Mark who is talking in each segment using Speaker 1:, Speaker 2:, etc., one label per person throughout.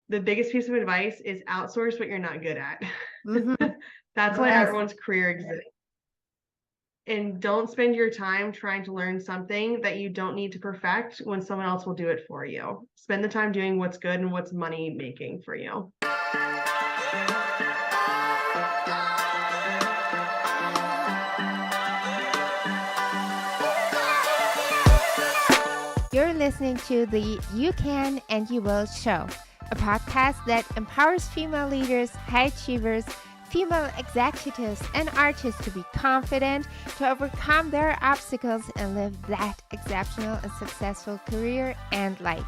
Speaker 1: the biggest piece of advice is outsource what you're not good at.
Speaker 2: Mm-hmm.
Speaker 1: That's why
Speaker 2: Yes.
Speaker 1: everyone's career exists. And don't spend your time trying to learn something that you don't need to perfect when someone else will do it for you. Spend the time doing what's good and what's money making for you.
Speaker 2: You're listening to the You Can and You Will show, a podcast that empowers female leaders, high achievers, female executives, and artists to be confident, to overcome their obstacles, and live that exceptional and successful career and life.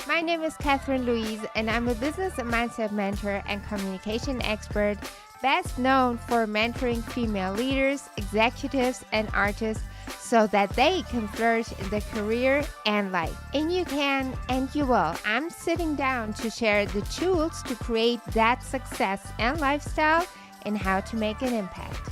Speaker 2: My name is Catherine Louise, and I'm a business and mindset mentor and communication expert, best known for mentoring female leaders, executives, and artists so that they can flourish in their career and life. And you can and you will. I'm sitting down to share the tools to create that success and lifestyle and how to make an impact.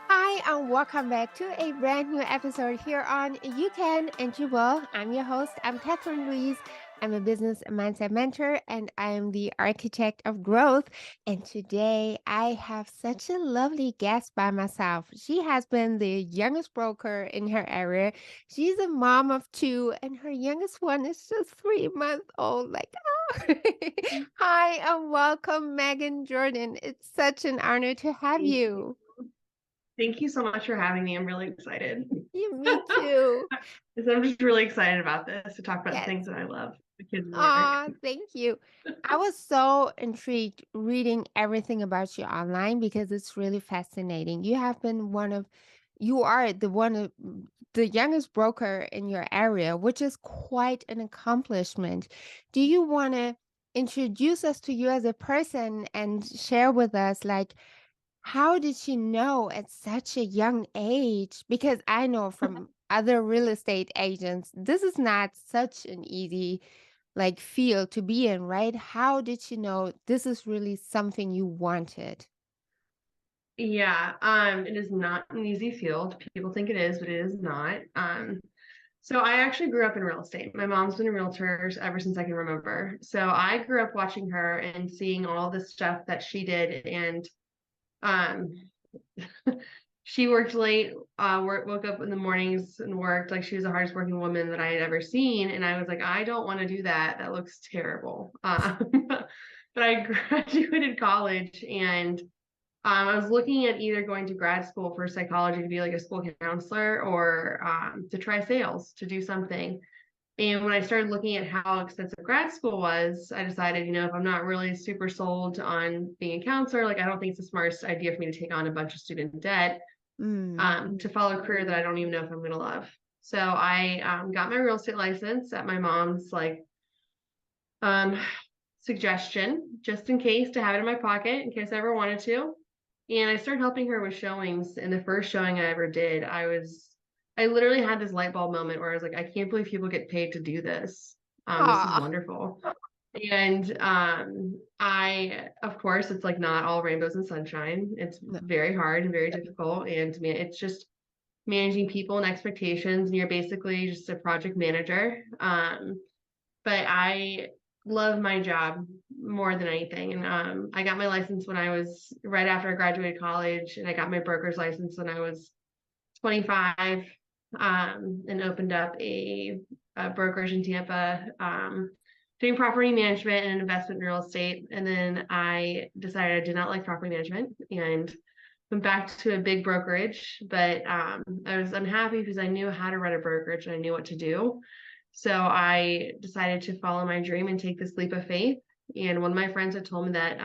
Speaker 2: Hi, and welcome back to a brand new episode here on You Can and You Will. I'm your host. I'm Catherine Louise. I'm a business and mindset mentor, and I am the architect of growth. And today I have such a lovely guest by myself. She has been the youngest broker in her area. She's a mom of two, and her youngest one is just 3 months old. Like, oh. Hi, and welcome, Megan Jordan. It's such an honor to have
Speaker 1: Thank
Speaker 2: you.
Speaker 1: Thank you so much for having me. I'm really excited.
Speaker 2: Me too.
Speaker 1: I'm just really excited about this to talk about the
Speaker 2: Yes.
Speaker 1: things that I love, the kids' work.
Speaker 2: Aw, thank you. I was so intrigued reading everything about you online because it's really fascinating. You are the youngest broker in your area, which is quite an accomplishment. Do you want to introduce us to you as a person and share with us, like, how did she know at such a young age? Because I know from other real estate agents, this is not such an easy like field to be in, right? How did she know this is really something you wanted?
Speaker 1: Yeah, it is not an easy field. People think it is, but it is not. So I actually grew up in real estate. My mom's been a realtor ever since I can remember. So I grew up watching her and seeing all the stuff that she did. And um, she worked late, woke up in the mornings and worked like she was the hardest working woman that I had ever seen. And I was like, I don't want to do that. That looks terrible. But I graduated college and I was looking at either going to grad school for psychology to be like a school counselor or to try sales to do something. And when I started looking at how expensive grad school was, I decided, if I'm not really super sold on being a counselor, like I don't think it's the smartest idea for me to take on a bunch of student debt
Speaker 2: Mm.
Speaker 1: to follow a career that I don't even know if I'm going to love. So I got my real estate license at my mom's um, suggestion, just in case to have it in my pocket in case I ever wanted to. And I started helping her with showings. And the first showing I ever did, I literally had this light bulb moment where I was like, I can't believe people get paid to do this. This is
Speaker 2: Aw.
Speaker 1: wonderful. And of course, it's like not all rainbows and sunshine. It's
Speaker 2: No.
Speaker 1: very hard and very difficult. And to me, it's just managing people and expectations. And you're basically just a project manager. But I love my job more than anything. And I got my license when I was right after I graduated college, and I got my broker's license when I was 25, and opened up a brokerage in Tampa, doing property management and investment in real estate. And then I decided I did not like property management and went back to a big brokerage, but I was unhappy because I knew how to run a brokerage and I knew what to do. So I decided to follow my dream and take this leap of faith. And one of my friends had told me that,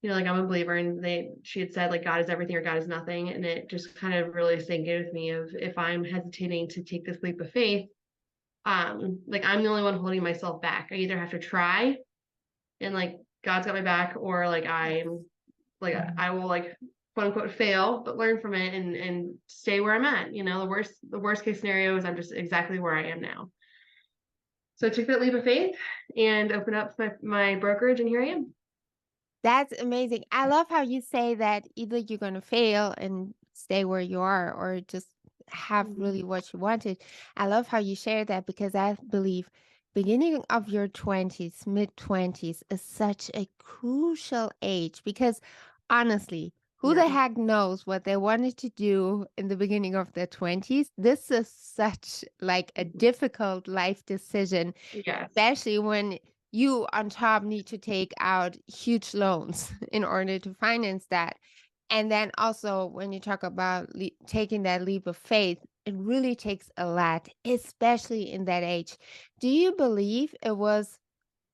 Speaker 1: like I'm a believer, and she had said like God is everything or God is nothing, and it just kind of really sank in with me of if I'm hesitating to take this leap of faith, like I'm the only one holding myself back. I either have to try, and like God's got my back, or like I will like quote unquote fail, but learn from it and stay where I'm at. The worst case scenario is I'm just exactly where I am now. So I took that leap of faith and opened up my brokerage, and here I am.
Speaker 2: That's amazing. I love how you say that either you're going to fail and stay where you are or just have
Speaker 1: Mhm.
Speaker 2: really what you wanted. I love how you shared that because I believe beginning of your 20s, mid 20s is such a crucial age because honestly, who
Speaker 1: Yeah.
Speaker 2: the heck knows what they wanted to do in the beginning of their 20s? This is such like a
Speaker 1: Mhm.
Speaker 2: difficult life decision,
Speaker 1: Yes.
Speaker 2: especially when you on top need to take out huge loans in order to finance that. And then also when you talk about taking that leap of faith, it really takes a lot, especially in that age. Do you believe it was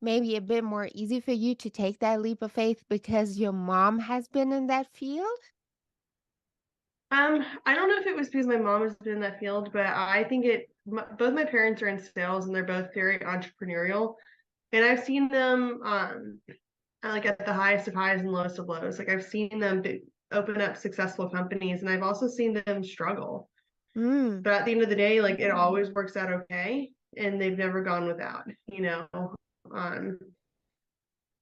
Speaker 2: maybe a bit more easy for you to take that leap of faith because your mom has been in that field?
Speaker 1: I don't know if it was because my mom has been in that field, but I think both my parents are in sales and they're both very entrepreneurial. And I've seen them like at the highest of highs and lowest of lows. Like I've seen them open up successful companies and I've also seen them struggle.
Speaker 2: Mm,
Speaker 1: But at the end of the day, like it always works out okay and they've never gone without, you know. Um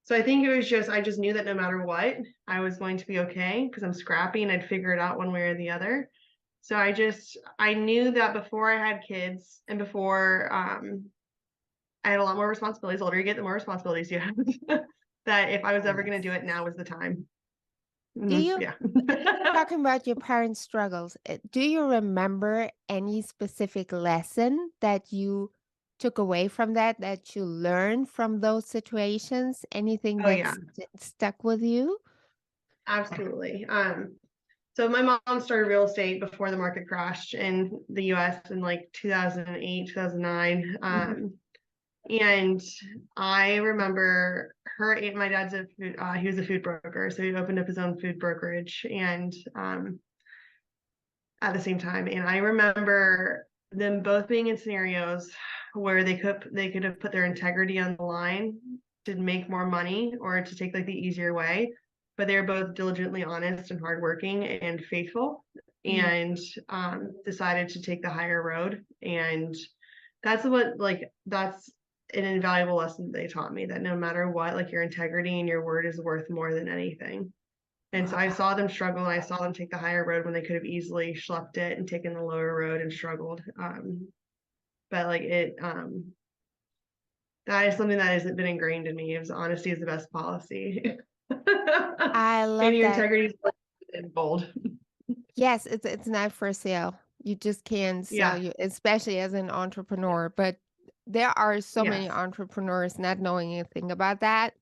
Speaker 1: so I think it was just I just knew that no matter what, I was going to be okay because I'm scrappy and I'd figure it out one way or the other. So I knew that before I had kids and before I had a lot more responsibilities. The older you get, the more responsibilities you have. That if I was ever going to do
Speaker 2: yes.
Speaker 1: it, now was the time.
Speaker 2: Do you
Speaker 1: Yeah.
Speaker 2: talking about your parents' struggles, do you remember any specific lesson that you took away from that, that you learned from those situations? Anything
Speaker 1: Oh yeah,
Speaker 2: that's stuck with you?
Speaker 1: absolutely. So my mom started real estate before the market crashed in the US in like 2008, 2009.
Speaker 2: Mhm.
Speaker 1: And I remember my dad's he was a food broker. So he opened up his own food brokerage and at the same time. And I remember them both being in scenarios where they could have put their integrity on the line to make more money or to take like the easier way. But they're both diligently honest and hardworking and faithful
Speaker 2: Mm.
Speaker 1: and decided to take the higher road. And that's an invaluable lesson that they taught me that no matter what, like your integrity and your word is worth more than anything. And so I
Speaker 2: Wow.
Speaker 1: saw them struggle and I saw them take the higher road when they could have easily schlepped it and taken the lower road and struggled. But like that is something that hasn't been ingrained in me. It was honesty is the best policy.
Speaker 2: I
Speaker 1: And
Speaker 2: love
Speaker 1: your
Speaker 2: that.
Speaker 1: integrity is in bold.
Speaker 2: Yes, it's not for sale. You just can't sell
Speaker 1: Yeah.
Speaker 2: you, especially as an entrepreneur. But there are so many
Speaker 1: Yes.
Speaker 2: entrepreneurs not knowing anything about that.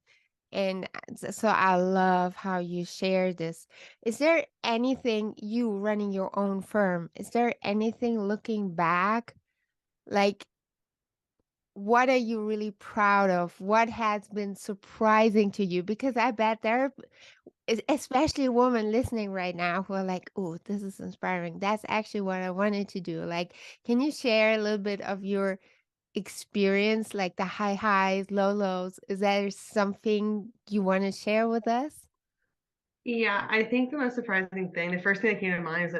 Speaker 2: And so I love how you share this. Is there anything you running your own firm? Is there anything looking back? Like, what are you really proud of? What has been surprising to you? Because I bet there are especially women listening right now who are like, oh, this is inspiring. That's actually what I wanted to do. Like, can you share a little bit of your experience, like the high highs, low lows? Is there something you want to share with us?
Speaker 1: Yeah, I think the most surprising thing, the first thing that came to mind is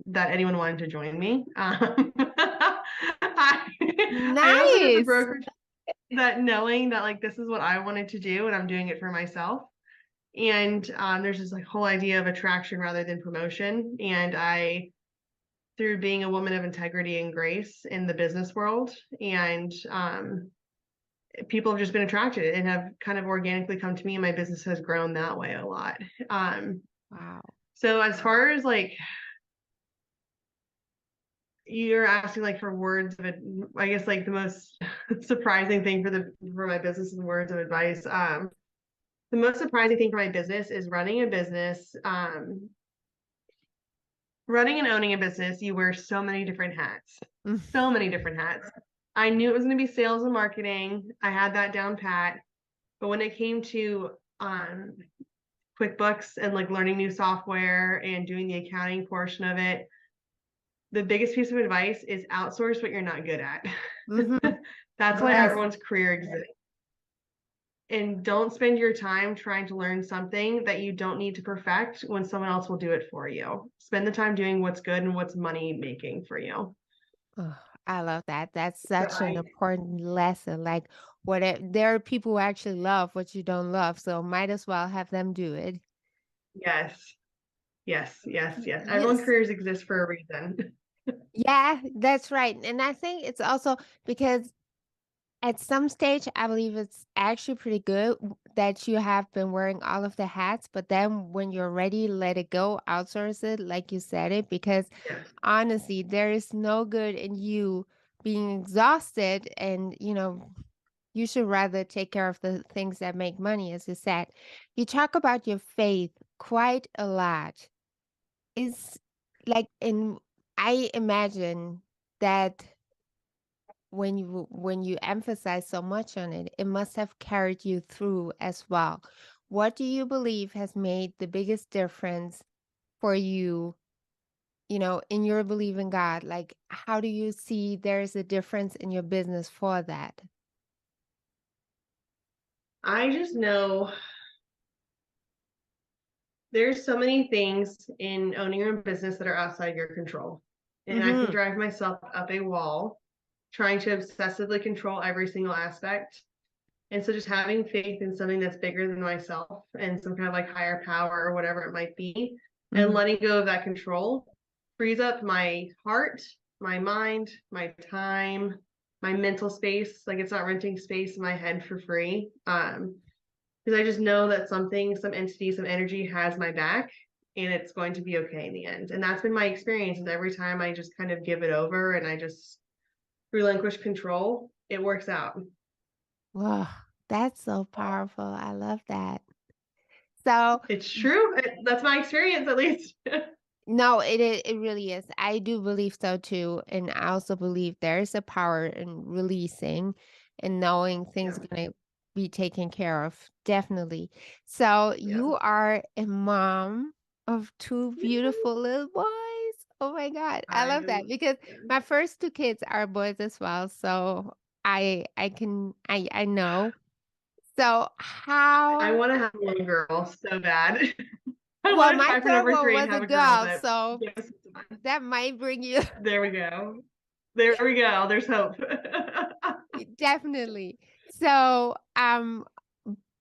Speaker 1: that anyone wanted to join me. I opened up the
Speaker 2: Nice.
Speaker 1: brokerage that knowing that like this is what I wanted to do and I'm doing it for myself. And there's this like whole idea of attraction rather than promotion. And through being a woman of integrity and grace in the business world, and people have just been attracted and have kind of organically come to me, and my business has grown that way a lot. Um,
Speaker 2: Wow.
Speaker 1: so as far as like you're asking like for words of it, I guess like the most surprising thing for my business is words of advice. The most surprising thing for my business is running a business. Running and owning a business, you wear so many different hats.
Speaker 2: Mm.
Speaker 1: So many different hats. I knew it was going to be sales and marketing. I had that down pat. But when it came to QuickBooks and like learning new software and doing the accounting portion of it, the biggest piece of advice is outsource what you're not good at.
Speaker 2: Mm-hmm.
Speaker 1: That's why
Speaker 2: Yes.
Speaker 1: everyone's career exists. And don't spend your time trying to learn something that you don't need to perfect when someone else will do it for you. Spend the time doing what's good and what's money making for you.
Speaker 2: Oh, I love that. That's
Speaker 1: So
Speaker 2: such an important lesson. Like, there are people who actually love what you don't love, so might as well have them do it.
Speaker 1: yes, yes, yes, yes. Everyone's
Speaker 2: Yes.
Speaker 1: careers exist for a reason.
Speaker 2: Yeah, that's right. And I think it's also because at some stage, I believe it's actually pretty good that you have been wearing all of the hats, but then when you're ready, let it go, outsource it, like you said it, because
Speaker 1: Yeah.
Speaker 2: honestly, there is no good in you being exhausted and, you should rather take care of the things that make money, as you said. You talk about your faith quite a lot. Is like in I imagine that when you emphasize so much on it, it must have carried you through as well. What do you believe has made the biggest difference for you, in your belief in God? Like, how do you see there's a difference in your business for that?
Speaker 1: I just know there's so many things in owning your own business that are outside your control. And I can
Speaker 2: Mm-hmm.
Speaker 1: drive myself up a wall trying to obsessively control every single aspect. And so just having faith in something that's bigger than myself and some kind of like higher power or whatever it might be, and
Speaker 2: Mm-hmm.
Speaker 1: letting go of that control frees up my heart, my mind, my time, my mental space. Like it's not renting space in my head for free. Because I just know that something, some entity, some energy has my back and it's going to be okay in the end. And that's been my experience is every time I just kind of give it over and I just relinquish control, it works out.
Speaker 2: Wow, that's so powerful. I love that. So,
Speaker 1: It's true. That's my experience, at least.
Speaker 2: no, it really is. I do believe so too, and I also believe there is a power in releasing and knowing things
Speaker 1: Yeah,
Speaker 2: are gonna be taken care of. Definitely. So
Speaker 1: yeah.
Speaker 2: you are a mom of two beautiful little boys. Oh my God, I love that
Speaker 1: I'm.
Speaker 2: because
Speaker 1: Yeah.
Speaker 2: my first two kids are boys as well. So I know. So
Speaker 1: I
Speaker 2: how
Speaker 1: want to have one girl so bad. I
Speaker 2: well,
Speaker 1: want to
Speaker 2: my
Speaker 1: try for
Speaker 2: third
Speaker 1: number
Speaker 2: one
Speaker 1: three and
Speaker 2: was a
Speaker 1: have a girl,
Speaker 2: girl,
Speaker 1: but
Speaker 2: so
Speaker 1: give us some time.
Speaker 2: that might bring you.
Speaker 1: There we go. There we go. There's hope.
Speaker 2: Definitely. So,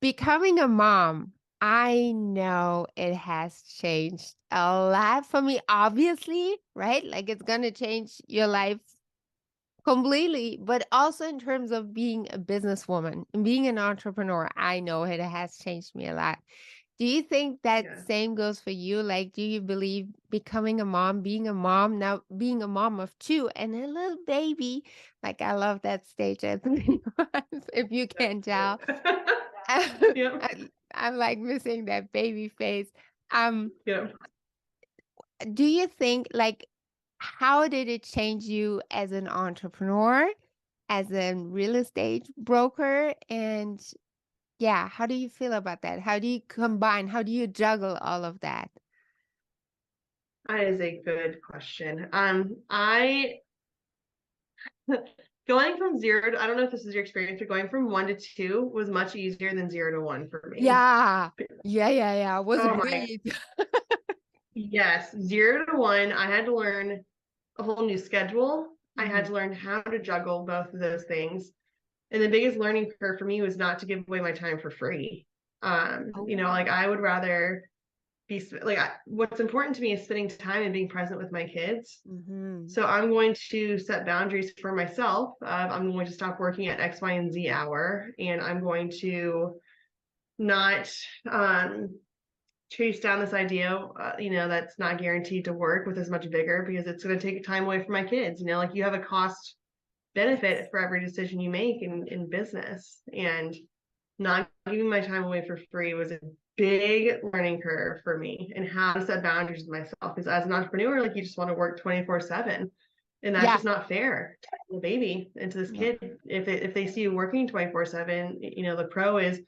Speaker 2: becoming a mom, I know it has changed a lot for me, obviously, right? Like it's gonna change your life completely, but also in terms of being a businesswoman and being an entrepreneur, I know it has changed me a lot. Do you think that
Speaker 1: Yeah.
Speaker 2: same goes for you? Like, do you believe becoming a mom, being a mom, now being a mom of two and a little baby? Like, I love that stage as if you can tell.
Speaker 1: Yep.
Speaker 2: I'm like missing that baby face. Um,
Speaker 1: Yep.
Speaker 2: do you think like how did it change you as an entrepreneur, as a real estate broker? And yeah, how do you feel about that? How do you combine? How do you juggle all of that?
Speaker 1: That is a good question. I going from zero to, I don't know if this is your experience, but going from one to two was much easier than 0 to 1 for me.
Speaker 2: Yeah. Yeah. Was a
Speaker 1: Oh my,
Speaker 2: breeze.
Speaker 1: yes, 0 to 1. I had to learn a whole new schedule. I had
Speaker 2: Mhm.
Speaker 1: to learn how to juggle both of those things. And the biggest learning curve for me was not to give away my time for free.
Speaker 2: Oh.
Speaker 1: Like I would rather be like what's important to me is spending time and being present with my kids.
Speaker 2: Hmm.
Speaker 1: So I'm going to set boundaries for myself. I'm going to stop working at X, Y, and Z hour, and I'm going to not chase down this idea, that's not guaranteed to work with as much vigor because it's going to take time away from my kids. Like you have a cost benefit
Speaker 2: Yes.
Speaker 1: for every decision you make in business, and not giving my time away for free was a big learning curve for me and how to set boundaries with myself. Because as an entrepreneur, like you just want to work 24/7. And that's
Speaker 2: Yeah.
Speaker 1: just not fair to the baby and to this
Speaker 2: No.
Speaker 1: kid. If they see you working 24/7, the pro is,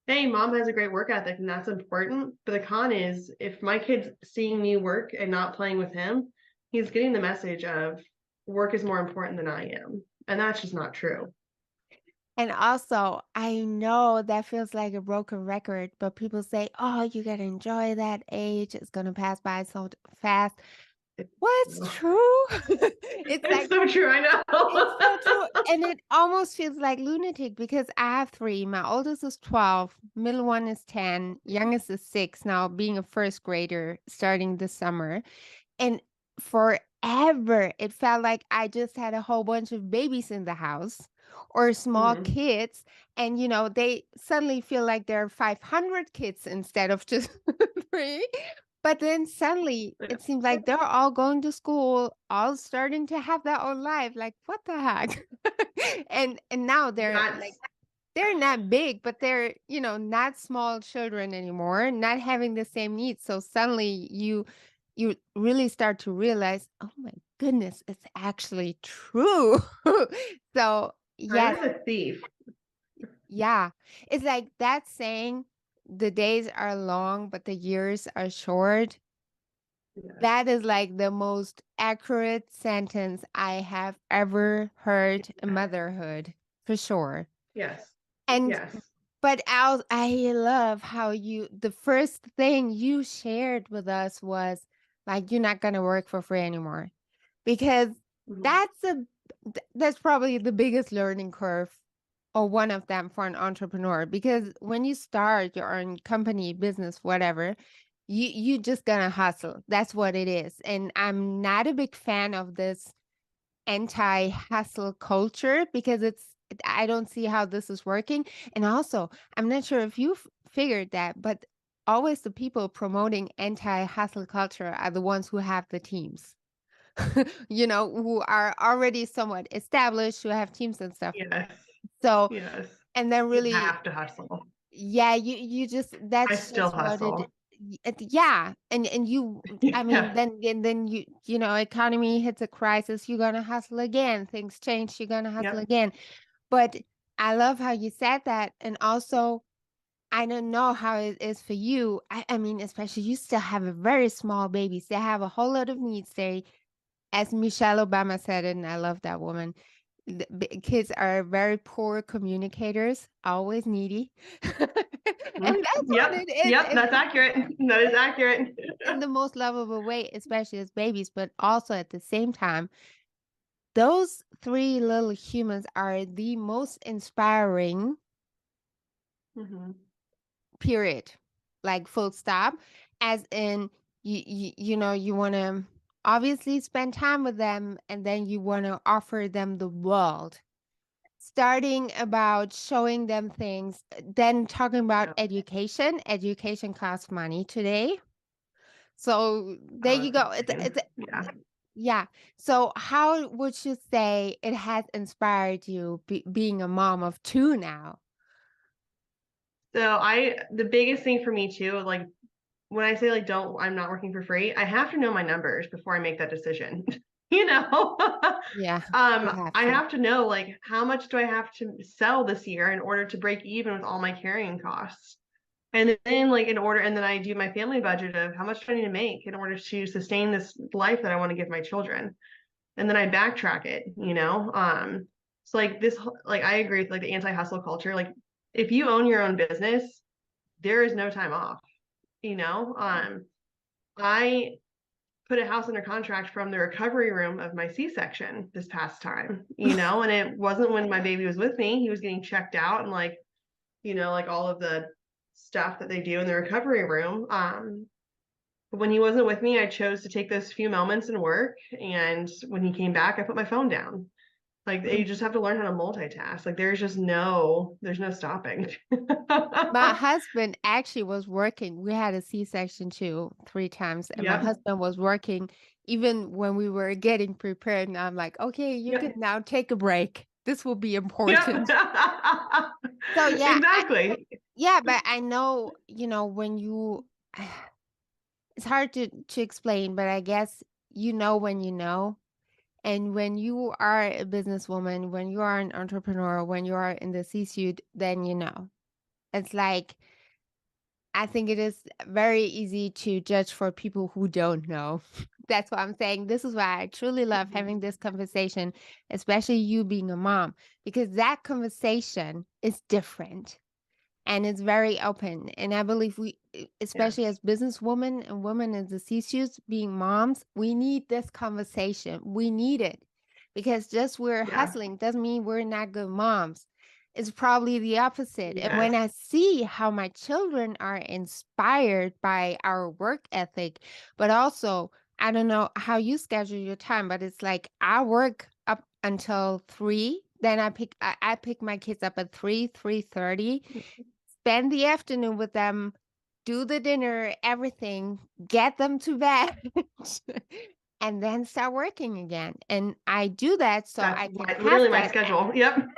Speaker 1: hey, mom has a great work ethic and that's important. But the con is if my kid's seeing me work and not playing with him, he's getting the message of work is more important than I am. And that's just not true.
Speaker 2: And also, I know that feels like a broken record, but people say, oh, you gotta enjoy that age. It's gonna pass by so fast. What's true? It's
Speaker 1: It's
Speaker 2: like,
Speaker 1: so true. I
Speaker 2: it's so
Speaker 1: know.
Speaker 2: true. And it almost feels like lunatic because I have three. My oldest is 12, middle one is 10, youngest is 6 now, being a first grader starting this summer. And for ever. It felt like I just had a whole bunch of babies in the house or small
Speaker 1: Mhm.
Speaker 2: kids. And, they suddenly feel like there are 500 kids instead of just three. But then suddenly
Speaker 1: Yeah.
Speaker 2: it seems like they're all going to school, all starting to have their own life. Like, what the heck? And now they're like,
Speaker 1: That's
Speaker 2: they're not big, but they're, not small children anymore, not having the same needs. So suddenly you really start to realize, oh my goodness, it's actually true. So
Speaker 1: time
Speaker 2: yes,
Speaker 1: is a thief.
Speaker 2: yeah. It's like that saying, the days are long, but the years are short.
Speaker 1: Yes.
Speaker 2: That is like the most accurate sentence I have ever heard in motherhood, for sure.
Speaker 1: Yes.
Speaker 2: And
Speaker 1: Yes.
Speaker 2: but I love how the first thing you shared with us was like you're not gonna work for free anymore because
Speaker 1: Mhm.
Speaker 2: that's probably the biggest learning curve or one of them for an entrepreneur because when you start your own company, business, whatever, you just gonna hustle. That's what it is. And I'm not a big fan of this anti-hustle culture because I don't see how this is working. And also, I'm not sure if you've figured that, but always the people promoting anti-hustle culture are the ones who have the teams. Who are already somewhat established, who have teams and stuff.
Speaker 1: Yes.
Speaker 2: So,
Speaker 1: Yes.
Speaker 2: and then
Speaker 1: You
Speaker 2: really,
Speaker 1: have to hustle.
Speaker 2: yeah, you just
Speaker 1: I
Speaker 2: that's
Speaker 1: still
Speaker 2: just what
Speaker 1: hustle.
Speaker 2: yeah, and you, I mean,
Speaker 1: Yeah.
Speaker 2: then economy hits a crisis, you're gonna hustle again. Things change, you're gonna hustle
Speaker 1: Yep.
Speaker 2: again. But I love how you said that, and also I don't know how it is for you. I mean, especially you still have a very small babies. They have a whole lot of needs. As Michelle Obama said it, and I love that woman. Kids are very poor communicators, always needy. And
Speaker 1: Mhm.
Speaker 2: that's what
Speaker 1: Yep.
Speaker 2: it is
Speaker 1: Yep. That's accurate. That is accurate.
Speaker 2: in the most lovable way, especially as babies, but also at the same time, those three little humans are the most inspiring,
Speaker 1: Mhm.
Speaker 2: period. Like full stop. As in you want to obviously spend time with them and then you want to offer them the world, starting about showing them things, then talking about
Speaker 1: Yeah.
Speaker 2: education costs money today. So there
Speaker 1: Oh,
Speaker 2: you
Speaker 1: it's
Speaker 2: go.
Speaker 1: insane. Yeah.
Speaker 2: Yeah. So how would you say it has inspired you being a mom of two now?
Speaker 1: So the biggest thing for me too, like when I say like don't I'm not working for free, I have to know my numbers before I make that decision. you know?
Speaker 2: Yeah, you have
Speaker 1: I
Speaker 2: to.
Speaker 1: have to know like how much do I have to sell this year in order to break even with all my carrying costs. And then like and then I do my family budget of how much do I need to make in order to sustain this life that I want to give my children. And then I backtrack it. So like like I agree with like the anti-hustle culture. Like if you own your own business, there is no time off, you know? I put a house under contract from the recovery room of my C-section this past time, and it wasn't when my baby was with me. He was getting checked out and like all of the stuff that they do in the recovery room. But when he wasn't with me, I chose to take those few moments and work. And when he came back, I put my phone down. Like you just have to learn how to multitask. Like there's no stopping.
Speaker 2: My husband actually was working. We had a C-section too, 3 times, and my
Speaker 1: Yep.
Speaker 2: husband was working even when we were getting prepared. And I'm like, okay, you can
Speaker 1: Yep.
Speaker 2: now take a break. This will be
Speaker 1: Yep.
Speaker 2: important. So yeah,
Speaker 1: Exactly.
Speaker 2: yeah, but I know, when it's hard to explain, but I guess you know when you know. And when you are a businesswoman, when you are an entrepreneur, when you are in the C-suite, then you know. It's like I think it is very easy to judge for people who don't know. That's what I'm saying. This is why I truly love having this conversation, especially you being a mom, because that conversation is different and it's very open. And I believe especially
Speaker 1: Yes.
Speaker 2: as businesswomen and women in the C-suites, being moms, we need this conversation. We need it because just we're
Speaker 1: Yeah.
Speaker 2: hustling doesn't mean we're not good moms. It's probably the opposite. And when
Speaker 1: Yes.
Speaker 2: I see how my children are inspired by our work ethic, but also I don't know how you schedule your time, but it's like I work up until 3, then I pick my kids up at 3, 3:30, spend the afternoon with them, do the dinner, everything, get them to bed, and then start working again. And I do that so
Speaker 1: That's
Speaker 2: I can have
Speaker 1: literally my
Speaker 2: that
Speaker 1: schedule. Yep.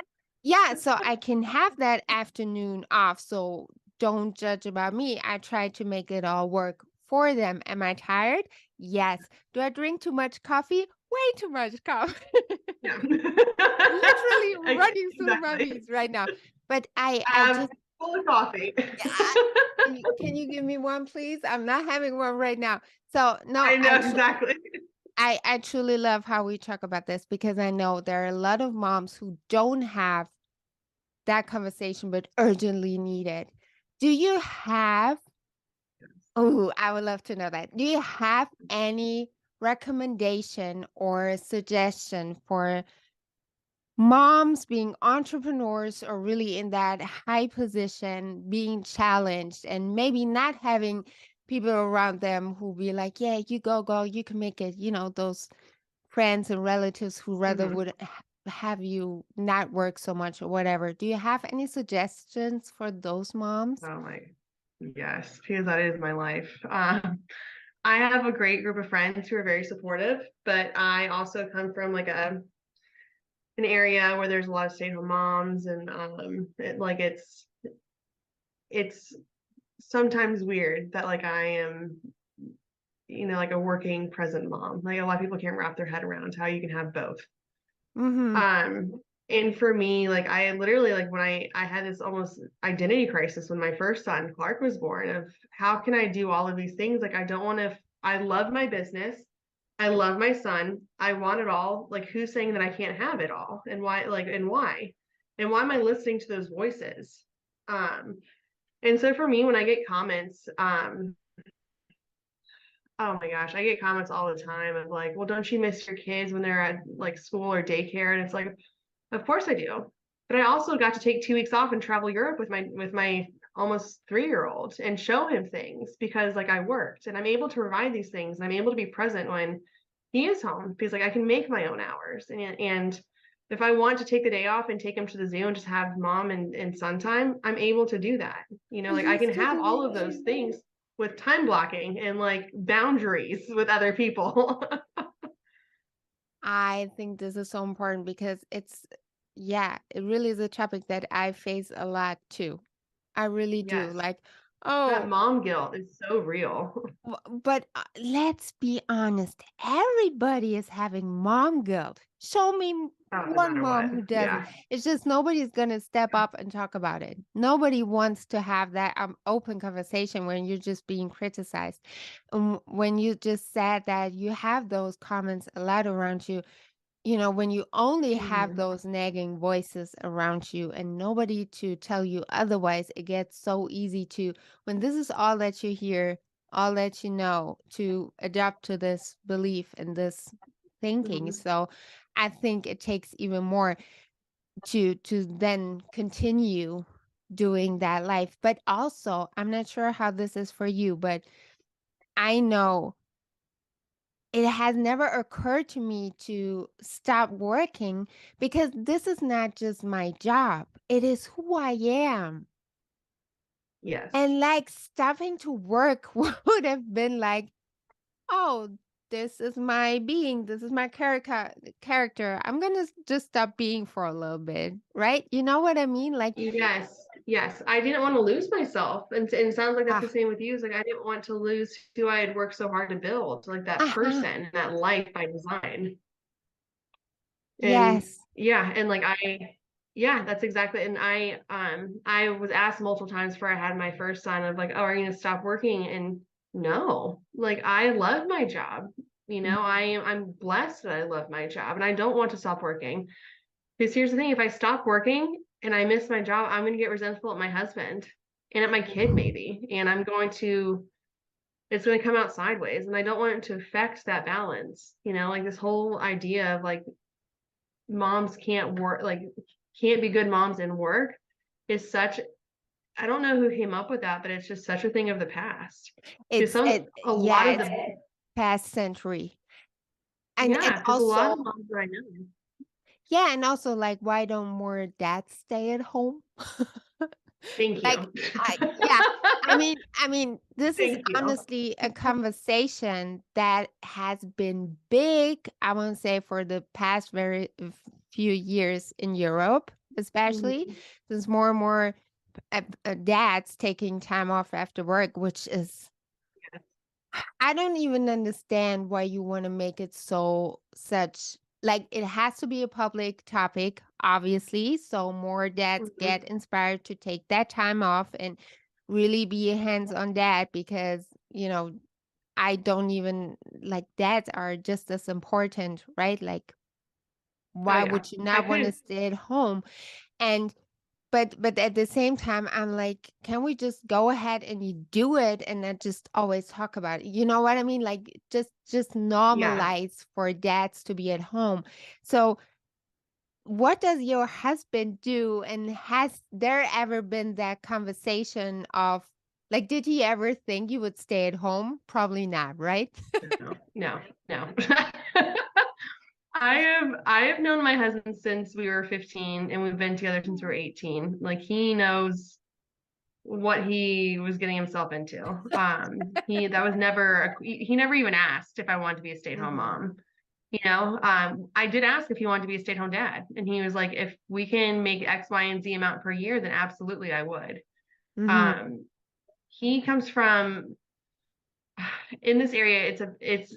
Speaker 2: yeah, so I can have that afternoon off. So don't judge about me. I try to make it all work for them. Am I tired? Yes. Do I drink too much coffee? Way too much coffee.
Speaker 1: Yeah.
Speaker 2: Literally running through my
Speaker 1: Exactly.
Speaker 2: veins right now. But I
Speaker 1: I'm
Speaker 2: just
Speaker 1: full of coffee.
Speaker 2: I, can you give me one, please? I'm not having one right now. So no,
Speaker 1: I know exactly.
Speaker 2: I truly love how we talk about this because I know there are a lot of moms who don't have that conversation, but urgently needed. Do you have, oh, I would love to know that. Do you have any recommendation or suggestion for moms being entrepreneurs or really in that high position, being challenged and maybe not having people around them who be like, yeah, you go, go, you can make it, those friends and relatives who rather
Speaker 1: Mhm.
Speaker 2: would have you not work so much or whatever. Do you have any suggestions for those moms?
Speaker 1: Oh my, yes, because that is my life. I have a great group of friends who are very supportive, but I also come from like an area where there's a lot of stay-at-home moms, and it's sometimes weird that like I am, like a working present mom. Like a lot of people can't wrap their head around how you can have both.
Speaker 2: Mm-hmm.
Speaker 1: Um, and for me, like I literally like when I had this almost identity crisis when my first son, Clark, was born of how can I do all of these things? Like I don't want to I love my business. I love my son. I want it all. Like who's saying that I can't have it all? And why and why? And why am I listening to those voices? Um, and so for me, when I get comments, oh my gosh, I get comments all the time of like, well, don't you miss your kids when they're at like school or daycare? And it's like, of course I do. But I also got to take 2 weeks off and travel Europe with my almost 3-year-old and show him things because like I worked and I'm able to provide these things and I'm able to be present when he is home because like I can make my own hours and if I want to take the day off and take him to the zoo and just have mom and son time, I'm able to do that.
Speaker 2: We
Speaker 1: Like I can
Speaker 2: used to
Speaker 1: have
Speaker 2: do
Speaker 1: all of
Speaker 2: it.
Speaker 1: those things with time blocking and like boundaries with other people.
Speaker 2: I think this is so important because yeah, it really is a topic that I face a lot too. I really do.
Speaker 1: Yes.
Speaker 2: Like,
Speaker 1: That
Speaker 2: oh,
Speaker 1: mom guilt is so real.
Speaker 2: But let's be honest, everybody is having mom guilt. Show me
Speaker 1: Oh, no
Speaker 2: one
Speaker 1: matter
Speaker 2: mom
Speaker 1: what.
Speaker 2: who doesn't.
Speaker 1: Yeah.
Speaker 2: It's just nobody's going to step up and talk about it. Nobody wants to have that open conversation when you're just being criticized. When you just said that you have those comments a lot around you, when you only have
Speaker 1: Mhm.
Speaker 2: those nagging voices around you and nobody to tell you otherwise, it gets so easy to, when this is all that you hear, all that you know, to adapt to this belief and this thinking.
Speaker 1: Mhm.
Speaker 2: So I think it takes even more to then continue doing that life. But also, I'm not sure how this is for you, but I know it has never occurred to me to stop working because this is not just my job. It is who I am.
Speaker 1: Yes.
Speaker 2: And like stopping to work would have been like, oh, this is my being. This is my character. I'm gonna just stop being for a little bit, right? You know what I mean? Like,
Speaker 1: Yes. Yes. I didn't want to lose myself. And it sounds like that's the
Speaker 2: ah,
Speaker 1: same with you. It's like I didn't want to lose who I had worked so hard to build, like that
Speaker 2: uh-huh.
Speaker 1: person, that life by design. And
Speaker 2: Yes.
Speaker 1: yeah, and like yeah, that's exactly. And I was asked multiple times before I had my first son of like, oh, are you gonna stop working? And no, like I love my job. I'm blessed that I love my job and I don't want to stop working. Because here's the thing, if I stop working and I miss my job, I'm gonna get resentful at my husband and at my kid maybe. And it's gonna come out sideways. And I don't want it to affect that balance. Like this whole idea of like moms can't work, like can't be good moms and work is such, I don't know who came up with that, but it's just such a thing of the past. Because
Speaker 2: It's it
Speaker 1: a lot
Speaker 2: yeah,
Speaker 1: of
Speaker 2: it's
Speaker 1: the
Speaker 2: past century. And
Speaker 1: Yeah, because a lot
Speaker 2: also,
Speaker 1: of moms that I know.
Speaker 2: yeah, and also like why don't more dads stay at home?
Speaker 1: Thank
Speaker 2: Like
Speaker 1: you.
Speaker 2: yeah, I mean this is
Speaker 1: Thank you.
Speaker 2: honestly a conversation that has been big, I want to say for the past few years in Europe, especially
Speaker 1: Mhm.
Speaker 2: since more and more dads taking time off after work, which is I don't even understand why you want to make it so such like it has to be a public topic, obviously, so more dads
Speaker 1: Mhm.
Speaker 2: get inspired to take that time off and really be a hands-on dad because, I don't even like dads are just as important, right? Like
Speaker 1: Oh
Speaker 2: why
Speaker 1: yeah.
Speaker 2: would you
Speaker 1: I
Speaker 2: not want to
Speaker 1: couldn't.
Speaker 2: stay at home? And but at the same time, I'm like, can we just go ahead and you do it and not just always talk about it? You know what I mean? Like just
Speaker 1: Yeah.
Speaker 2: normalize for dads to be at home. So what does your husband do? And has there ever been that conversation of like, did he ever think you would stay at home? Probably not, right?
Speaker 1: No. No. No. I have known my husband since we were 15 and we've been together since we were 18. Like he knows what he was getting himself into. He that was never he never even asked if I wanted to be a stay-at-home
Speaker 2: Mm-hmm.
Speaker 1: mom. I did ask if he wanted to be a stay-at-home dad, and he was like, if we can make X, Y, and Z amount per year, then absolutely I would.
Speaker 2: Mm-hmm.
Speaker 1: Um, he comes from in this area, it's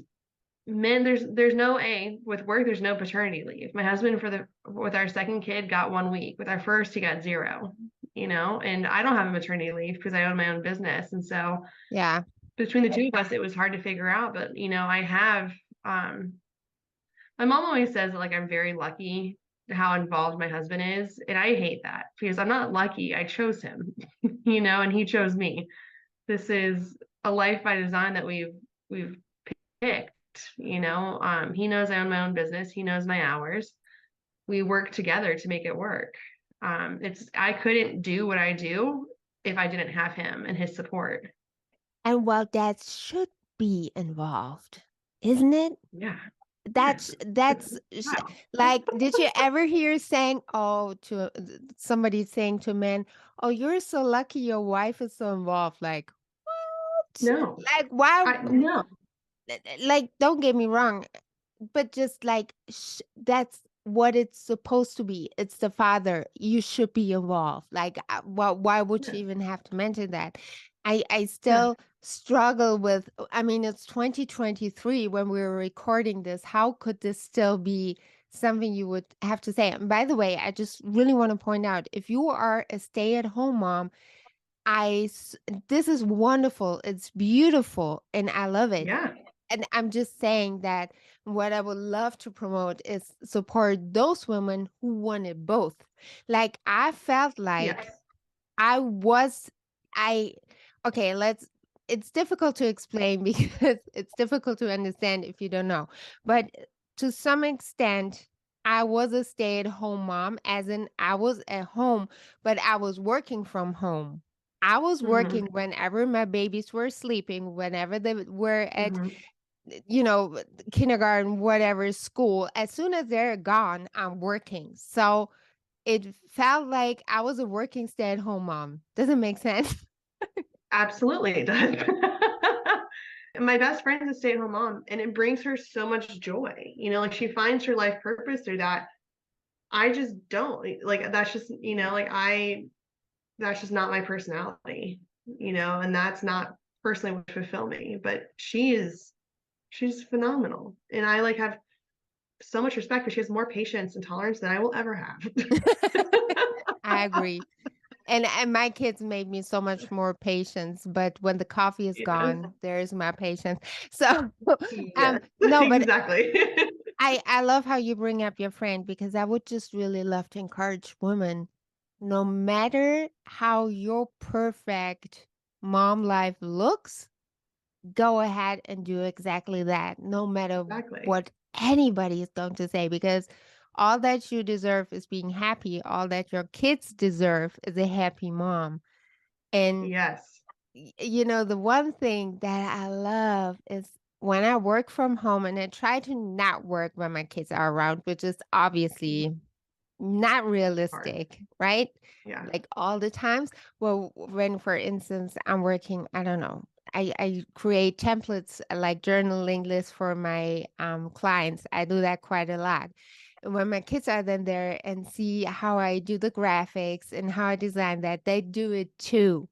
Speaker 1: men, there's no a with work, there's no paternity leave. My husband for the with our second kid got 1 week. With our first, he got zero. And I don't have a maternity leave because I own my own business. And so
Speaker 2: Yeah.
Speaker 1: between the two of us, it was hard to figure out. But I have um my mom always says that like I'm very lucky how involved my husband is. And I hate that because I'm not lucky. I chose him, and he chose me. This is a life by design that we've picked. He knows I own my own business. He knows my hours. We work together to make it work. It's I couldn't do what I do if I didn't have him and his support.
Speaker 2: And well, dads should be involved, isn't it?
Speaker 1: Yeah. Yeah.
Speaker 2: That's
Speaker 1: Wow.
Speaker 2: like, did you ever hear saying, oh, to somebody saying to men, oh, you're so lucky your wife is so involved? Like, what?
Speaker 1: No.
Speaker 2: Like, why?
Speaker 1: I no.
Speaker 2: Like, don't get me wrong, but just like that's what it's supposed to be. It's the father. You should be involved. Like, why would
Speaker 1: Yeah.
Speaker 2: you even have to mention that? I
Speaker 1: Yeah.
Speaker 2: still struggle with. I mean, it's 2023 when we were recording this. How could this still be something you would have to say? And by the way, I just really want to point out if you are a stay-at-home mom, this is wonderful. It's beautiful, and I love it.
Speaker 1: Yeah.
Speaker 2: And I'm just saying that what I would love to promote is support those women who wanted both. Like I felt like
Speaker 1: Yes.
Speaker 2: I was I okay, it's difficult to explain because it's difficult to understand if you don't know. But to some extent I was a stay-at-home mom, as in I was at home, but I was working from home. I was
Speaker 1: Hmm.
Speaker 2: working whenever my babies were sleeping, whenever they were at
Speaker 1: Hmm.
Speaker 2: kindergarten, whatever, school. As soon as they're gone, I'm working. So it felt like I was a working stay-at-home mom. Does it make sense?
Speaker 1: Absolutely it does. My best friend is a stay-at-home mom, and it brings her so much joy. Like she finds her life purpose through that. I just don't like that's just, that's just not my personality, and that's not personally what fulfill me. But she's phenomenal. And I like have so much respect because she has more patience and tolerance than I will ever have.
Speaker 2: I agree. And my kids made me so much more patience, but when the coffee is
Speaker 1: Yes.
Speaker 2: gone, there's my patience. So
Speaker 1: Yes,
Speaker 2: no, but
Speaker 1: exactly.
Speaker 2: I love how you bring up your friend because I would just really love to encourage women, no matter how your perfect mom life looks, go ahead and do exactly that, no matter
Speaker 1: Exactly.
Speaker 2: what anybody is going to say, because all that you deserve is being happy. All that your kids deserve is a happy mom. And
Speaker 1: Yes.
Speaker 2: the one thing that I love is when I work from home, and I try to not work when my kids are around, which is obviously not
Speaker 1: Hard.
Speaker 2: realistic, right?
Speaker 1: Yeah.
Speaker 2: Like all the times. Well, when, for instance, I'm working, I don't know, I create templates like journaling lists for my clients. I do that quite a lot. And when my kids are then there and see how I do the graphics and how I design that, they do it too.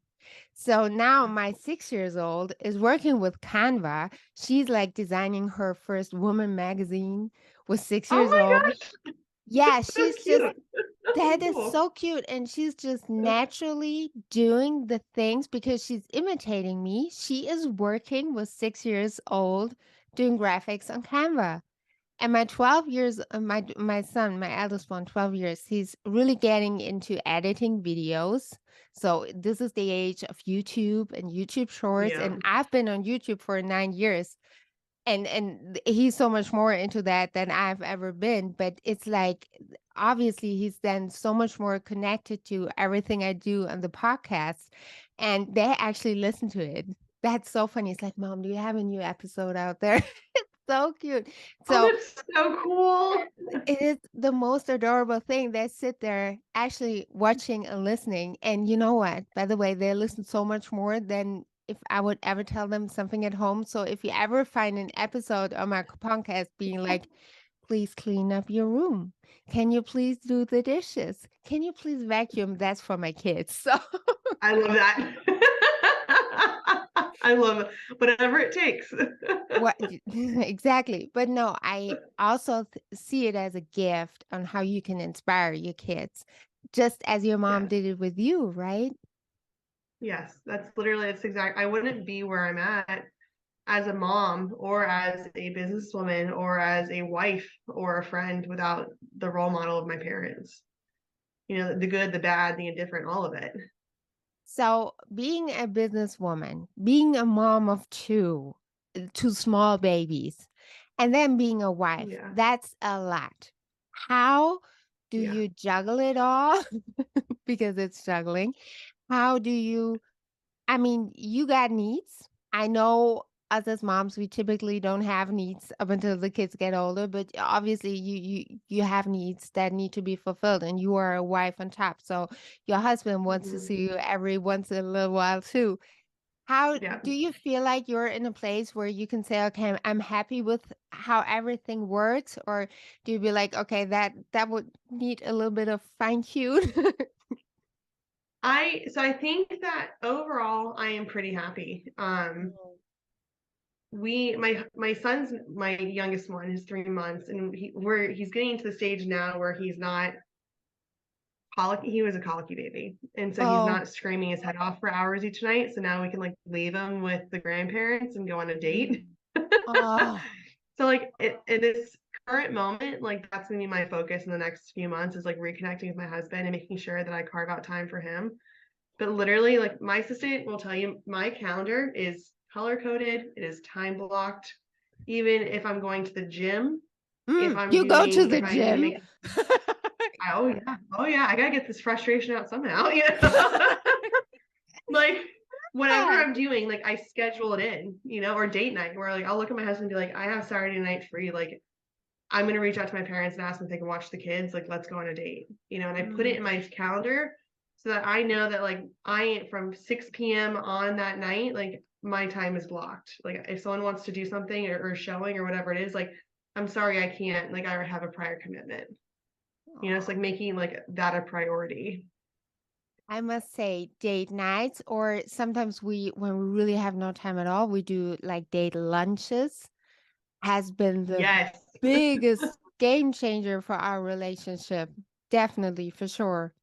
Speaker 2: So now my 6 years old is working with Canva. She's like designing her first woman magazine with 6 years
Speaker 1: Oh
Speaker 2: old.
Speaker 1: my gosh,
Speaker 2: Yeah,
Speaker 1: so
Speaker 2: she's just
Speaker 1: cute. That's so
Speaker 2: that is
Speaker 1: cool.
Speaker 2: so cute. And she's just naturally doing the things because she's imitating me. She is working with 6 years old doing graphics on Canva. And my 12 years, my son, my eldest one, 12 years, he's really getting into editing videos. So this is the age of YouTube and YouTube Shorts.
Speaker 1: Yeah.
Speaker 2: And I've been on YouTube for 9 years. He's so much more into that than I've ever been. But it's like obviously he's then so much more connected to everything I do on the podcast. And they actually listen to it. That's so funny. It's like, Mom, do you have a new episode out there? So cute.
Speaker 1: Oh,
Speaker 2: So
Speaker 1: that's so cool.
Speaker 2: it is the most adorable thing. They sit there actually watching and listening. And you know what? By the way, they listen so much more than if I would ever tell them something at home. So if you ever find an episode on my podcast being like, please clean up your room. Can you please do the dishes? Can you please vacuum? That's for my kids. So
Speaker 1: I love that. I love it. Whatever it takes.
Speaker 2: what exactly. But no, I also see it as a gift on how you can inspire your kids, just as your mom
Speaker 1: Yes.
Speaker 2: did it with you, right?
Speaker 1: Yes. That's literally, it's exact. I wouldn't be where I'm at as a mom or as a businesswoman or as a wife or a friend without the role model of my parents. You know, the good, the bad, the indifferent, all of it.
Speaker 2: So, being a businesswoman, being a mom of two small babies, and then being a wife,
Speaker 1: Yeah.
Speaker 2: that's a lot. How do
Speaker 1: Yeah.
Speaker 2: you juggle it all? Because it's juggling. How do you I mean, you got needs. I know us as moms, we typically don't have needs up until the kids get older, but obviously you have needs that need to be fulfilled, and you are a wife on top. So your husband wants to
Speaker 1: Mhm.
Speaker 2: see you every once in a little while too. How
Speaker 1: Yeah.
Speaker 2: do you feel like you're in a place where you can say, okay, I'm happy with how everything works, or do you be like, okay, that would need a little bit of fine tune?
Speaker 1: I think that overall I am pretty happy. My son's my youngest one is 3 months, and he's getting to the stage now where he's not colicky. He was a colicky baby, and so he's
Speaker 2: Oh,
Speaker 1: not screaming his head off for hours each night. So now we can like leave him with the grandparents and go on a date.
Speaker 2: mm. Oh.
Speaker 1: So like in this current moment, like that's gonna be my focus in the next few months is like reconnecting with my husband and making sure that I carve out time for him. But literally, like my assistant will tell you, my calendar is color coded, it is time blocked. Even if I'm going to the gym,
Speaker 2: You go to the
Speaker 1: if I'm gonna
Speaker 2: gym?
Speaker 1: make, oh yeah, I gotta get this frustration out somehow, you know? Like whatever
Speaker 2: Yeah.
Speaker 1: I'm doing, like I schedule it in, you know, or date night where like I'll look at my husband and be like, I have Saturday night free, like I'm gonna reach out to my parents and ask them if they can watch the kids. Like, let's go on a date, you know. And I put it in
Speaker 2: Mm.
Speaker 1: my calendar so that I know that like I from 6 p.m. on that night, like my time is blocked. Like if someone wants to do something or showing or whatever it is, like I'm sorry I can't. Like I have a prior commitment. You know, it's like
Speaker 2: Aw.
Speaker 1: making like that a priority.
Speaker 2: I must say, date nights, or sometimes when we really have no time at all, we do like date lunches, has been the
Speaker 1: Yes.
Speaker 2: biggest game changer for our relationship. Definitely, for sure.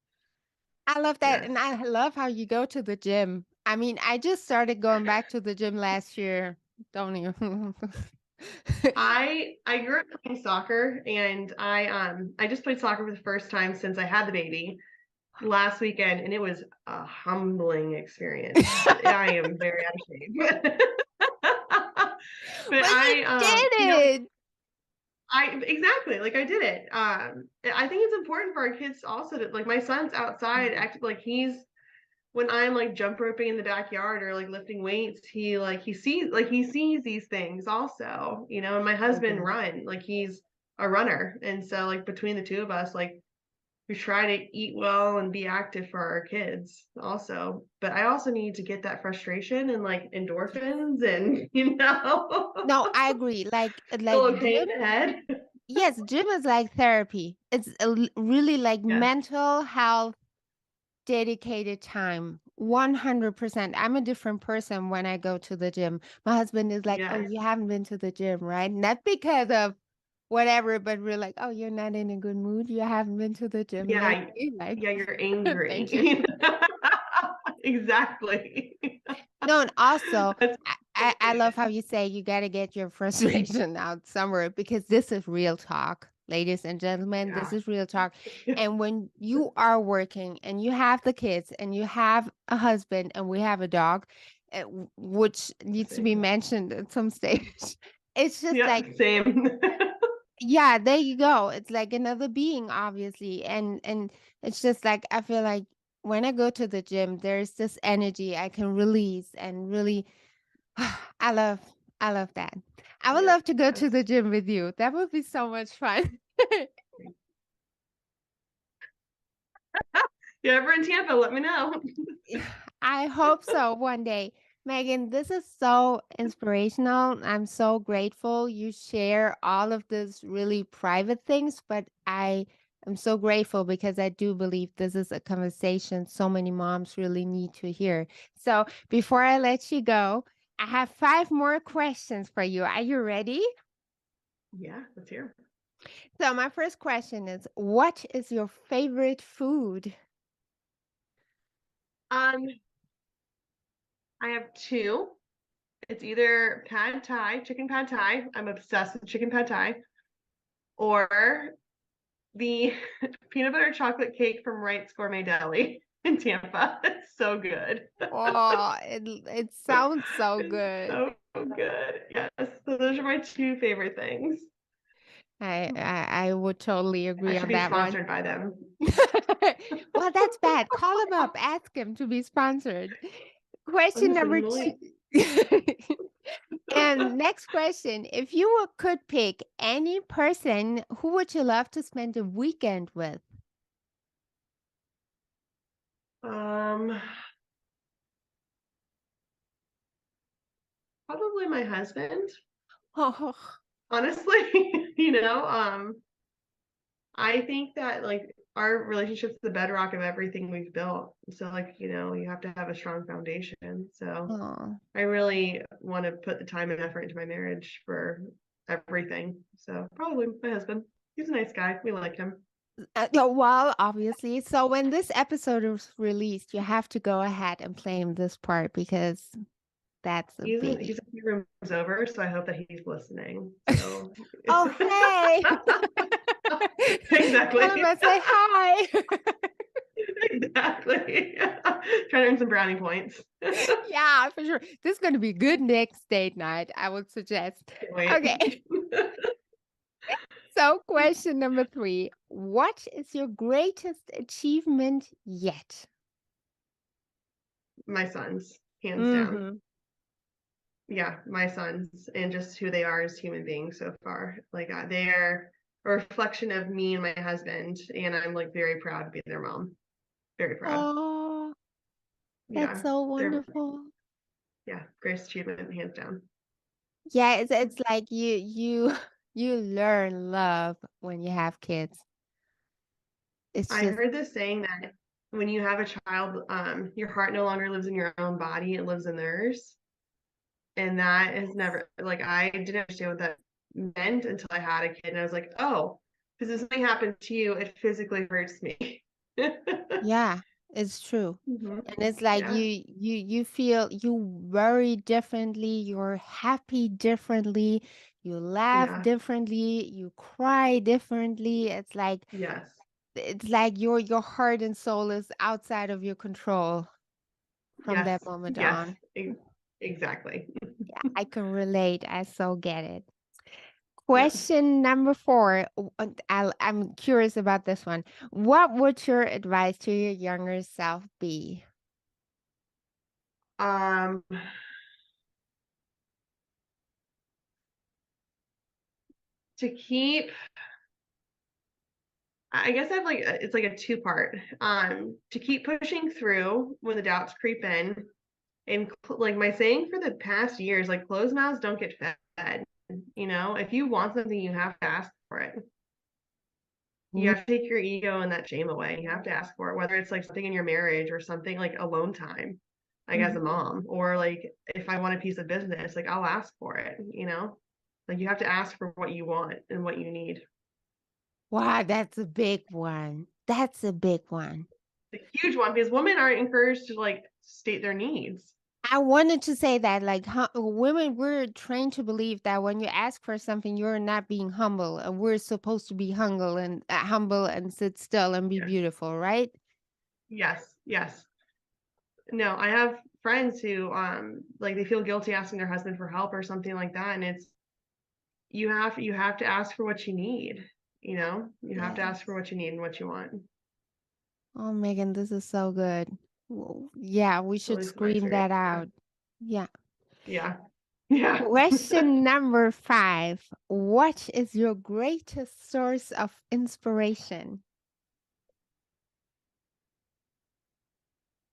Speaker 2: I love that.
Speaker 1: Yes.
Speaker 2: And I love how you go to the gym. I mean, I just started going back to the gym last year. Don't even.
Speaker 1: I grew up playing soccer and I just played soccer for the first time since I had the baby last weekend, and it was a humbling experience. I am very out of shape. But
Speaker 2: But you did
Speaker 1: you know,
Speaker 2: it.
Speaker 1: I exactly like I did it. I think it's important for our kids also to like my son's outside
Speaker 2: Mm.
Speaker 1: acting like he's when I'm like jump roping in the backyard or like lifting weights, he sees these things also, and my husband
Speaker 2: Okay.
Speaker 1: run, like he's a runner. And so like between the two of us, like we try to eat well and be active for our kids also. But I also need to get that frustration and like endorphins and
Speaker 2: No, I agree. Like
Speaker 1: feel okay
Speaker 2: gym,
Speaker 1: in the head.
Speaker 2: yes, gym is like therapy. It's really like
Speaker 1: Yes.
Speaker 2: mental health dedicated time. 100%. I'm a different person when I go to the gym. My husband is like, "Oh,
Speaker 1: Yes.
Speaker 2: you haven't been to the gym, right?" Not because of whatever, but we're like, "Oh, you're not in a good mood. You haven't been to the gym
Speaker 1: Yeah.
Speaker 2: lately." Like,
Speaker 1: Yeah, you're
Speaker 2: thank you.
Speaker 1: angry. Exactly.
Speaker 2: No, and also
Speaker 1: That's
Speaker 2: I love how you say you got to get your frustration out somewhere because this is real talk, ladies and gentlemen. This
Speaker 1: yeah.
Speaker 2: is real talk. And when you are working and you have the kids and you have a husband and we have a dog, which needs to be
Speaker 1: Same.
Speaker 2: mentioned at some stage, it's just
Speaker 1: Yeah,
Speaker 2: like,
Speaker 1: same.
Speaker 2: yeah, there you go. It's like another being, obviously. And it's just like I feel like when I go to the gym, there's this energy I can release and really I love I love that. I would love to go to the
Speaker 1: Yes.
Speaker 2: gym with you. That would be so much fun.
Speaker 1: If you're ever in Tampa, let me know.
Speaker 2: I hope so one day. Megan, this is so inspirational. I'm so grateful you share all of these really private things, but I am so grateful because I do believe this is a conversation so many moms really need to hear. So before I let you go, I have 5 more questions for you. Are you ready?
Speaker 1: Yeah, let's hear.
Speaker 2: So my first question is, what is your favorite food?
Speaker 1: Um, I have two. It's either pad thai, chicken pad thai. I'm obsessed with chicken pad thai, or the peanut butter chocolate cake from Wright's Gourmet Deli in Tampa. It's so good.
Speaker 2: Oh, it sounds so
Speaker 1: It's
Speaker 2: good.
Speaker 1: so good. Yes. So those are my two favorite things.
Speaker 2: I would totally
Speaker 1: I
Speaker 2: agree
Speaker 1: should
Speaker 2: on
Speaker 1: be
Speaker 2: that one.
Speaker 1: sponsored by them.
Speaker 2: Well, that's bad. Call him up, ask him to be sponsored. Question number
Speaker 1: Listen,
Speaker 2: two.
Speaker 1: Lily.
Speaker 2: And next question. If could pick any person, who would you love to spend a weekend with?
Speaker 1: um, Probably my husband.
Speaker 2: Oh,
Speaker 1: Honestly, I think that like our relationship's the bedrock of everything we've built. So like, you have to have a strong foundation. So
Speaker 2: oh.
Speaker 1: I really want to put the time and effort into my marriage for everything. So probably my husband. He's a nice guy. We like him.
Speaker 2: No, well, obviously. So when this episode is released, you have to go ahead and play him this part because that's a
Speaker 1: He's
Speaker 2: biggie.
Speaker 1: a few rooms over, so I hope that he's listening. So
Speaker 2: Oh, hey. Tell him
Speaker 1: exactly.
Speaker 2: I say hi.
Speaker 1: Exactly. Trying to earn some brownie points.
Speaker 2: Yeah, for sure. This is going to be good next date night, I would suggest.
Speaker 1: Can't wait.
Speaker 2: Okay. So, question number 3. What is your greatest achievement yet?
Speaker 1: My sons, hands down.
Speaker 2: Mm-hmm.
Speaker 1: Yeah, my sons and just who they are as human beings so far. Like they're a reflection of me and my husband, and I'm like very proud to be their mom. Very proud.
Speaker 2: Oh, that's
Speaker 1: Yeah,
Speaker 2: so
Speaker 1: they're
Speaker 2: wonderful.
Speaker 1: greatest achievement hands down.
Speaker 2: Yeah, it's like you you learn love when you have kids. It's
Speaker 1: I
Speaker 2: just
Speaker 1: heard this saying that when you have a child, your heart no longer lives in your own body; it lives in theirs. And that is never like I didn't understand what that meant until I had a kid, and I was like, oh, because if something happens to you, it physically hurts me.
Speaker 2: yeah, it's true.
Speaker 1: hmm
Speaker 2: And it's like
Speaker 1: Yeah.
Speaker 2: you feel you worry differently, you're happy differently, you laugh
Speaker 1: Yeah.
Speaker 2: differently, you cry differently.
Speaker 1: Yes.
Speaker 2: It's like your heart and soul is outside of your control from
Speaker 1: Yes.
Speaker 2: that moment
Speaker 1: Yes.
Speaker 2: on.
Speaker 1: Exactly.
Speaker 2: Yeah, I can relate. I so get it.
Speaker 1: Yeah.
Speaker 2: Question number 4. I'm curious about this one. What would your advice to your younger self be?
Speaker 1: Um, to keep, I guess I've like, it's like a two-part, to keep pushing through when the doubts creep in. And like my saying for the past years, like closed mouths don't get fed. If you want something, you have to ask for it. You
Speaker 2: Mm.
Speaker 1: have to take your ego and that shame away. You have to ask for it, whether it's like something in your marriage or something like alone time, like as a
Speaker 2: Mhm.
Speaker 1: mom, or like if I want a piece of business, like I'll ask for it. Like you have to ask for what you want and what you need.
Speaker 2: Wow, that's a big one. That's a big one.
Speaker 1: The huge one because women aren't encouraged to like state their needs.
Speaker 2: I wanted to say that, like, women, we're trained to believe that when you ask for something, you're not being humble, and we're supposed to be humble and sit still and be
Speaker 1: Yes.
Speaker 2: beautiful, right?
Speaker 1: Yes. Yes. No, I have friends who like they feel guilty asking their husband for help or something like that. And it's you have to ask for what you need. You have to ask for
Speaker 2: Yes.
Speaker 1: what you need and what you want.
Speaker 2: Oh, Megan, this is so good. Yeah, we
Speaker 1: At
Speaker 2: should
Speaker 1: least in my
Speaker 2: scream
Speaker 1: experience.
Speaker 2: that out. Yeah.
Speaker 1: Yeah. Yeah.
Speaker 2: Question number 5. What is your greatest source of inspiration?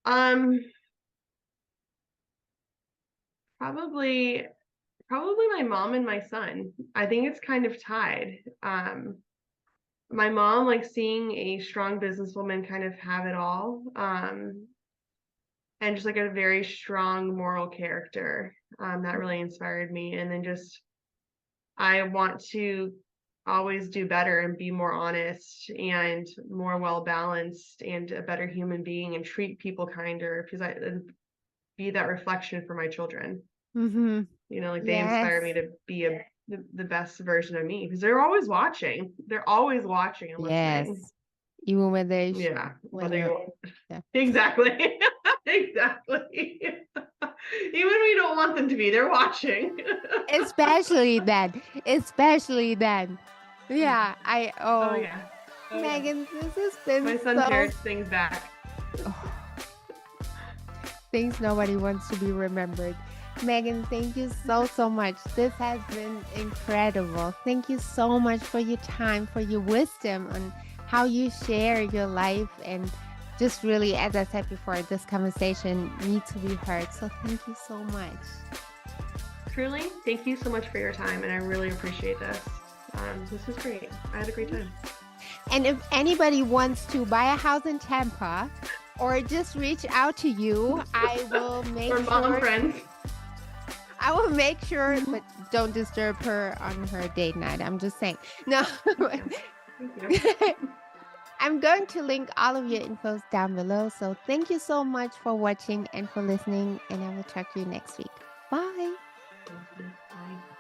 Speaker 1: um probably probably my mom and my son. I think it's kind of tied. My mom, like seeing a strong businesswoman kind of have it all, and just like a very strong moral character, that really inspired me. And then just I want to always do better and be more honest and more well balanced and a better human being and treat people kinder because and be that reflection for my children.
Speaker 2: Mm-hmm.
Speaker 1: Like they inspire me
Speaker 2: Yes.
Speaker 1: to be the best version of me because they're always watching. They're always watching and listening.
Speaker 2: Yes. Even when
Speaker 1: Yeah,
Speaker 2: when
Speaker 1: whether
Speaker 2: you're,
Speaker 1: you
Speaker 2: yeah.
Speaker 1: exactly. Exactly. Even when we don't want them to be, they're watching.
Speaker 2: Especially then. Especially then. Yeah,
Speaker 1: Oh yeah. Oh yeah.
Speaker 2: Megan, this has been
Speaker 1: My son
Speaker 2: so,
Speaker 1: parrots things back.
Speaker 2: things nobody wants to be remembered. Megan, thank you so, so much. This has been incredible. Thank you so much for your time, for your wisdom on how you share your life. And just really, as I said before, this conversation needs to be heard. So thank you so much.
Speaker 1: Truly, thank you so much for your time, and I really appreciate this. This was great. I had a great time.
Speaker 2: And if anybody wants to buy a house in Tampa or just reach out to you, I will make
Speaker 1: Or mom
Speaker 2: sure.
Speaker 1: friends.
Speaker 2: I will make sure, but don't disturb her on her date night. I'm just saying. No.
Speaker 1: Thank you.
Speaker 2: I'm going to link all of your infos down below. So thank you so much for watching and for listening. And I will talk to you next week. Bye.
Speaker 1: Bye.